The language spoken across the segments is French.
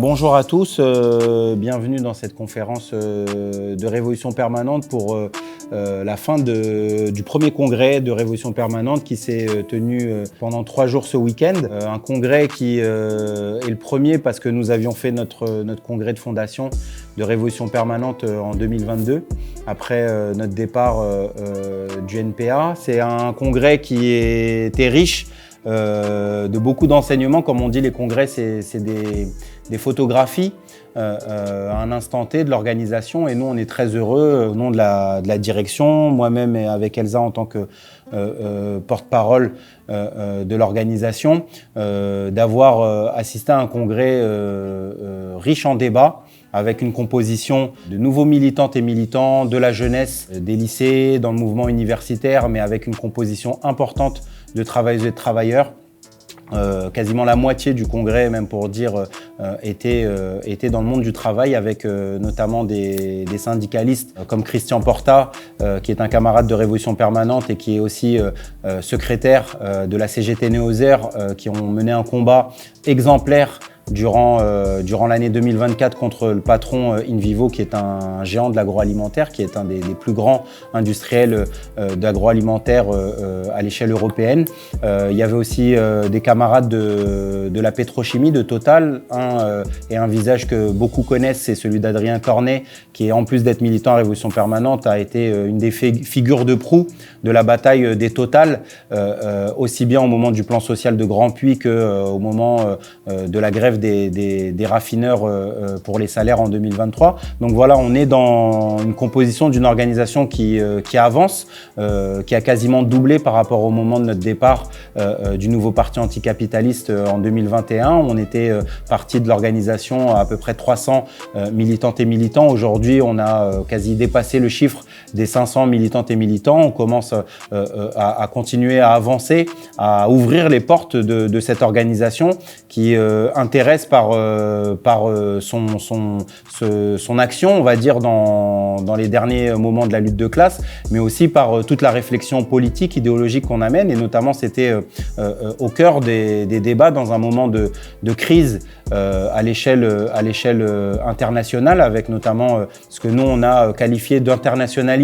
Bonjour à tous, bienvenue dans cette conférence de Révolution Permanente pour la fin du premier congrès de Révolution Permanente qui s'est tenu pendant 3 jours ce week-end. Un congrès qui est le premier parce que nous avions fait notre congrès de fondation de Révolution Permanente en 2022, après notre départ du NPA. C'est un congrès qui était riche de beaucoup d'enseignements. Comme on dit, les congrès, c'est des photographies à un instant T de l'organisation, et nous on est très heureux au nom de la direction, moi-même et avec Elsa en tant que porte-parole de l'organisation, d'avoir assisté à un congrès riche en débats, avec une composition de nouveaux militantes et militants, de la jeunesse, des lycées, dans le mouvement universitaire, mais avec une composition importante de travailleuses et de travailleurs. Quasiment la moitié du congrès, même pour dire, était dans le monde du travail, avec notamment des syndicalistes comme Christian Porta, qui est un camarade de Révolution Permanente et qui est aussi secrétaire de la CGT Néoser, qui ont mené un combat exemplaire durant l'année 2024 contre le patron InVivo, qui est un géant de l'agroalimentaire, qui est un des plus grands industriels d'agroalimentaire à l'échelle européenne. Il y avait aussi des camarades de la pétrochimie, de Total, et un visage que beaucoup connaissent, c'est celui d'Adrien Cornet, qui, en plus d'être militant à Révolution Permanente, a été une des figures de proue de la bataille des Total, aussi bien au moment du plan social de Grand Puy qu'au moment de la grève des raffineurs pour les salaires en 2023. Donc voilà, on est dans une composition d'une organisation qui avance, qui a quasiment doublé par rapport au moment de notre départ du nouveau parti anticapitaliste en 2021. On était parti de l'organisation à peu près 300 militantes et militants. Aujourd'hui, on a quasi dépassé le chiffre des 500 militantes et militants. On commence à continuer à avancer, à ouvrir les portes de cette organisation qui intéresse par son action, on va dire, dans les derniers moments de la lutte de classe, mais aussi par toute la réflexion politique, idéologique qu'on amène. Et notamment, c'était au cœur des débats dans un moment de crise à l'échelle internationale, avec notamment ce que nous, on a qualifié d'international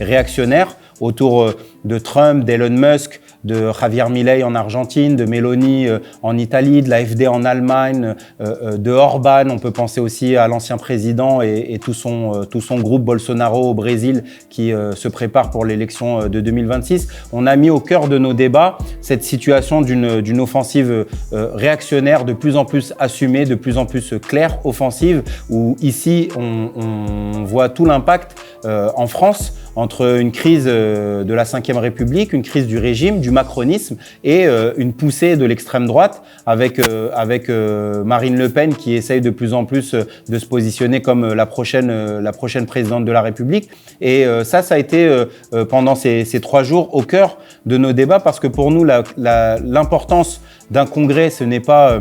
réactionnaire, autour de Trump, d'Elon Musk, de Javier Milei en Argentine, de Meloni en Italie, de l'AfD en Allemagne, de Orban. On peut penser aussi à l'ancien président et tout son groupe Bolsonaro au Brésil qui se prépare pour l'élection de 2026. On a mis au cœur de nos débats cette situation d'une offensive réactionnaire de plus en plus assumée, de plus en plus claire, offensive, où ici on voit tout l'impact en France entre une crise de la Ve République, une crise du régime, du macronisme, et une poussée de l'extrême droite avec Marine Le Pen qui essaye de plus en plus de se positionner comme la prochaine présidente de la République. Et ça a été pendant ces 3 jours au cœur de nos débats, parce que pour nous, l'importance d'un congrès, ce n'est pas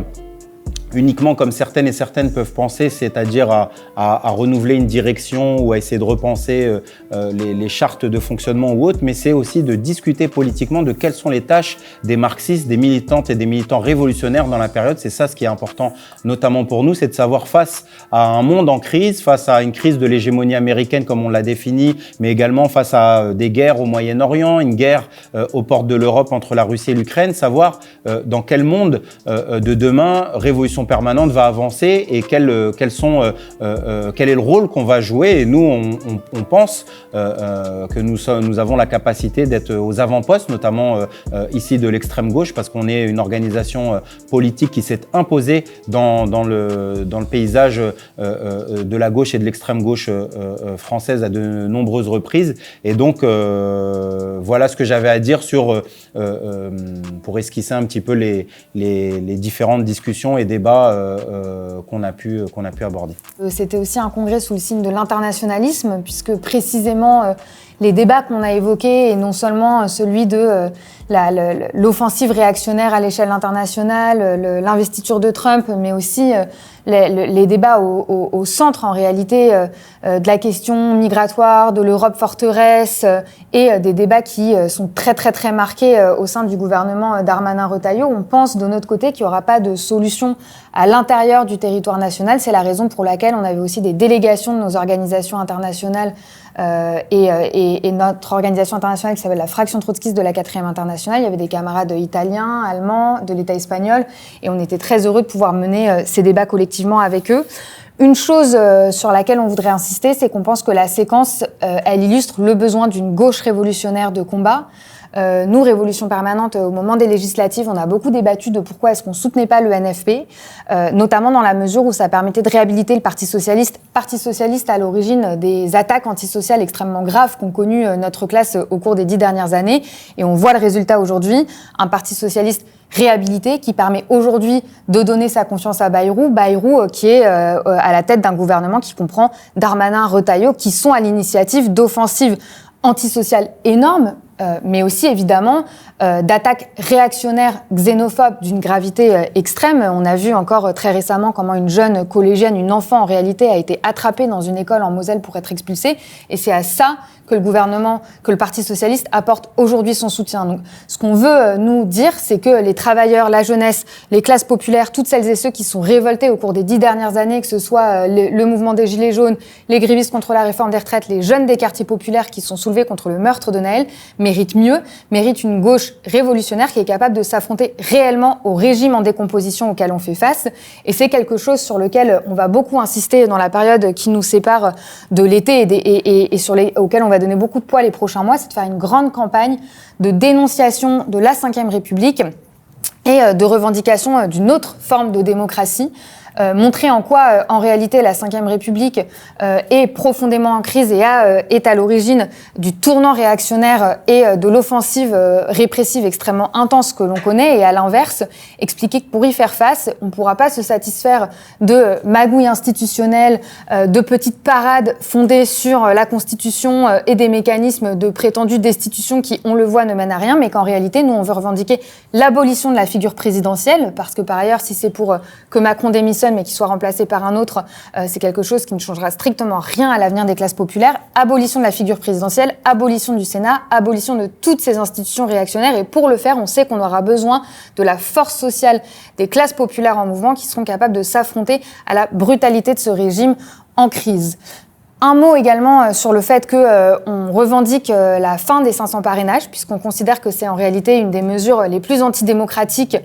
uniquement, comme certaines et certaines peuvent penser, c'est-à-dire à renouveler une direction ou à essayer de repenser les chartes de fonctionnement ou autres, mais c'est aussi de discuter politiquement de quelles sont les tâches des marxistes, des militantes et des militants révolutionnaires dans la période. C'est ça ce qui est important, notamment pour nous, c'est de savoir, face à un monde en crise, face à une crise de l'hégémonie américaine comme on l'a défini, mais également face à des guerres au Moyen-Orient, une guerre aux portes de l'Europe entre la Russie et l'Ukraine, savoir dans quel monde de demain Révolution Permanente va avancer et quel est le rôle qu'on va jouer. Et nous, on pense que nous avons la capacité d'être aux avant-postes, notamment ici de l'extrême gauche, parce qu'on est une organisation politique qui s'est imposée dans le paysage de la gauche et de l'extrême gauche française à de nombreuses reprises. Et donc, voilà ce que j'avais à dire pour esquisser un petit peu les différentes discussions et débats qu'on a pu aborder. C'était aussi un congrès sous le signe de l'internationalisme, puisque précisément les débats qu'on a évoqués, et non seulement celui de l'offensive réactionnaire à l'échelle internationale, l'investiture de Trump, mais aussi les débats au centre, en réalité, de la question migratoire, de l'Europe forteresse, et des débats qui sont très, très, très marqués au sein du gouvernement Darmanin-Retailleau. On pense de notre côté qu'il n'y aura pas de solution à l'intérieur du territoire national. C'est la raison pour laquelle on avait aussi des délégations de nos organisations internationales et notre organisation internationale qui s'appelle la Fraction Trotskiste de la 4e internationale. Il y avait des camarades italiens, allemands, de l'État espagnol, et on était très heureux de pouvoir mener ces débats collectivement avec eux. Une chose sur laquelle on voudrait insister, c'est qu'on pense que la séquence, elle illustre le besoin d'une gauche révolutionnaire de combat. Nous, Révolution Permanente, au moment des législatives, on a beaucoup débattu de pourquoi est-ce qu'on soutenait pas le NFP, notamment dans la mesure où ça permettait de réhabiliter le Parti socialiste à l'origine des attaques antisociales extrêmement graves qu'ont connues notre classe au cours des 10 dernières années. Et on voit le résultat aujourd'hui, un Parti socialiste réhabilité qui permet aujourd'hui de donner sa confiance à Bayrou qui est à la tête d'un gouvernement qui comprend Darmanin, Retailleau, qui sont à l'initiative d'offensives antisociales énormes, mais aussi évidemment d'attaques réactionnaires, xénophobes d'une gravité extrême. On a vu encore très récemment comment une jeune collégienne, une enfant en réalité, a été attrapée dans une école en Moselle pour être expulsée. Et c'est à ça que le gouvernement, que le Parti socialiste apporte aujourd'hui son soutien. Donc, ce qu'on veut nous dire, c'est que les travailleurs, la jeunesse, les classes populaires, toutes celles et ceux qui sont révoltés au cours des 10 dernières années, que ce soit le mouvement des Gilets jaunes, les grévistes contre la réforme des retraites, les jeunes des quartiers populaires qui sont soulevés contre le meurtre de Naël, méritent mieux, méritent une gauche révolutionnaire qui est capable de s'affronter réellement au régime en décomposition auquel on fait face. Et c'est quelque chose sur lequel on va beaucoup insister dans la période qui nous sépare de l'été et auquel on va donner beaucoup de poids les prochains mois, c'est de faire une grande campagne de dénonciation de la Ve République et de revendication d'une autre forme de démocratie. Montrer en quoi, en réalité, la Ve République est profondément en crise et est à l'origine du tournant réactionnaire et de l'offensive répressive extrêmement intense que l'on connaît, et à l'inverse, expliquer que pour y faire face, on ne pourra pas se satisfaire de magouilles institutionnelles, de petites parades fondées sur la Constitution et des mécanismes de prétendue destitution qui, on le voit, ne mènent à rien, mais qu'en réalité, nous, on veut revendiquer l'abolition de la figure présidentielle, parce que par ailleurs, si c'est pour que Macron démissionne, mais qui soit remplacé par un autre, c'est quelque chose qui ne changera strictement rien à l'avenir des classes populaires. Abolition de la figure présidentielle, abolition du Sénat, abolition de toutes ces institutions réactionnaires. Et pour le faire, on sait qu'on aura besoin de la force sociale des classes populaires en mouvement qui seront capables de s'affronter à la brutalité de ce régime en crise. Un mot également sur le fait qu'on revendique la fin des 500 parrainages, puisqu'on considère que c'est en réalité une des mesures les plus antidémocratiques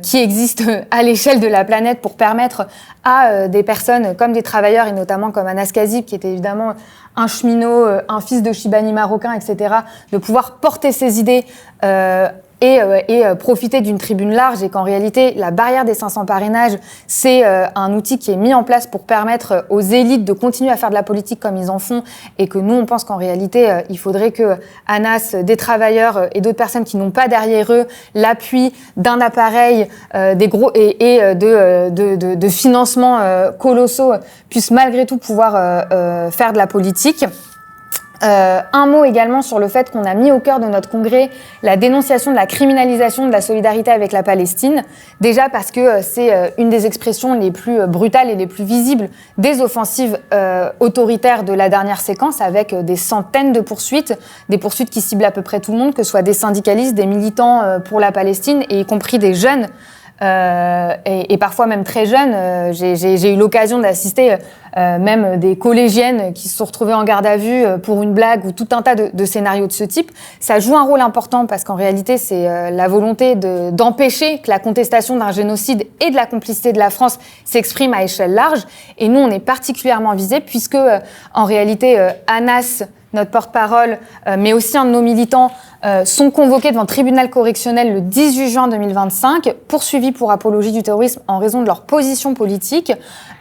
qui existent à l'échelle de la planète pour permettre à des personnes comme des travailleurs, et notamment comme Anas Kazib, qui était évidemment un cheminot, un fils de Chibani marocain, etc., de pouvoir porter ses idées et profiter d'une tribune large, et qu'en réalité, la barrière des 500 parrainages, c'est un outil qui est mis en place pour permettre aux élites de continuer à faire de la politique comme ils en font, et que nous, on pense qu'en réalité, il faudrait que Anas, des travailleurs et d'autres personnes qui n'ont pas derrière eux l'appui d'un appareil, des gros et de financements colossaux puissent malgré tout pouvoir faire de la politique. Un mot également sur le fait qu'on a mis au cœur de notre congrès la dénonciation de la criminalisation de la solidarité avec la Palestine. Déjà parce que c'est une des expressions les plus brutales et les plus visibles des offensives autoritaires de la dernière séquence, avec des centaines de poursuites, des poursuites qui ciblent à peu près tout le monde, que ce soit des syndicalistes, des militants pour la Palestine, et y compris des jeunes. Et parfois même très jeunes. J'ai eu l'occasion d'assister même des collégiennes qui se sont retrouvées en garde à vue pour une blague, ou tout un tas de scénarios de ce type. Ça joue un rôle important parce qu'en réalité, c'est la volonté d'empêcher que la contestation d'un génocide et de la complicité de la France s'exprime à échelle large. Et nous, on est particulièrement visés puisque, en réalité, Anas, notre porte-parole, mais aussi un de nos militants, sont convoqués devant le tribunal correctionnel le 18 juin 2025, poursuivis pour apologie du terrorisme en raison de leur position politique.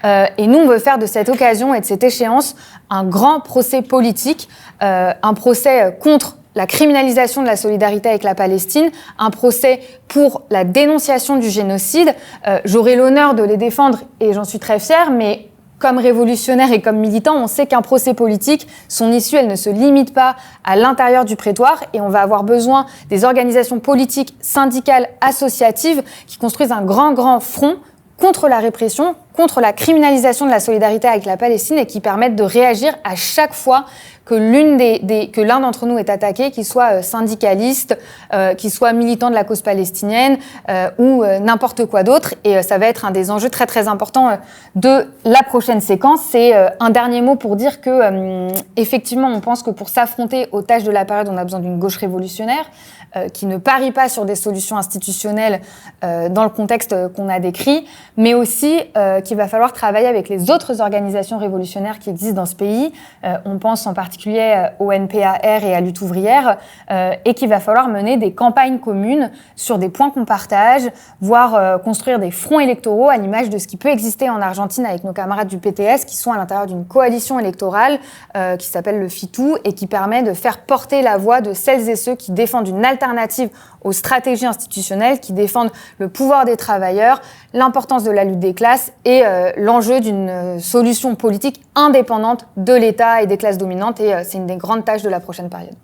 Et nous, on veut faire de cette occasion et de cette échéance un grand procès politique, un procès contre la criminalisation de la solidarité avec la Palestine, un procès pour la dénonciation du génocide. J'aurai l'honneur de les défendre et j'en suis très fière, mais comme révolutionnaires et comme militants, on sait qu'un procès politique, son issue, elle ne se limite pas à l'intérieur du prétoire et on va avoir besoin des organisations politiques, syndicales, associatives qui construisent un grand front contre la répression, contre la criminalisation de la solidarité avec la Palestine et qui permettent de réagir à chaque fois que l'un d'entre nous est attaqué, qu'il soit syndicaliste, qu'il soit militant de la cause palestinienne ou n'importe quoi d'autre. Et ça va être un des enjeux très importants de la prochaine séquence. C'est un dernier mot pour dire que effectivement, on pense que pour s'affronter aux tâches de la période, on a besoin d'une gauche révolutionnaire qui ne parie pas sur des solutions institutionnelles dans le contexte qu'on a décrit, mais aussi qu'il va falloir travailler avec les autres organisations révolutionnaires qui existent dans ce pays. On pense en particulier au NPAR et à Lutte ouvrière, et qu'il va falloir mener des campagnes communes sur des points qu'on partage, voire construire des fronts électoraux à l'image de ce qui peut exister en Argentine avec nos camarades du PTS qui sont à l'intérieur d'une coalition électorale qui s'appelle le FITU et qui permet de faire porter la voix de celles et ceux qui défendent une alternative aux stratégies institutionnelles, qui défendent le pouvoir des travailleurs, l'importance de la lutte des classes et l'enjeu d'une solution politique indépendante de l'État et des classes dominantes. Et c'est une des grandes tâches de la prochaine période.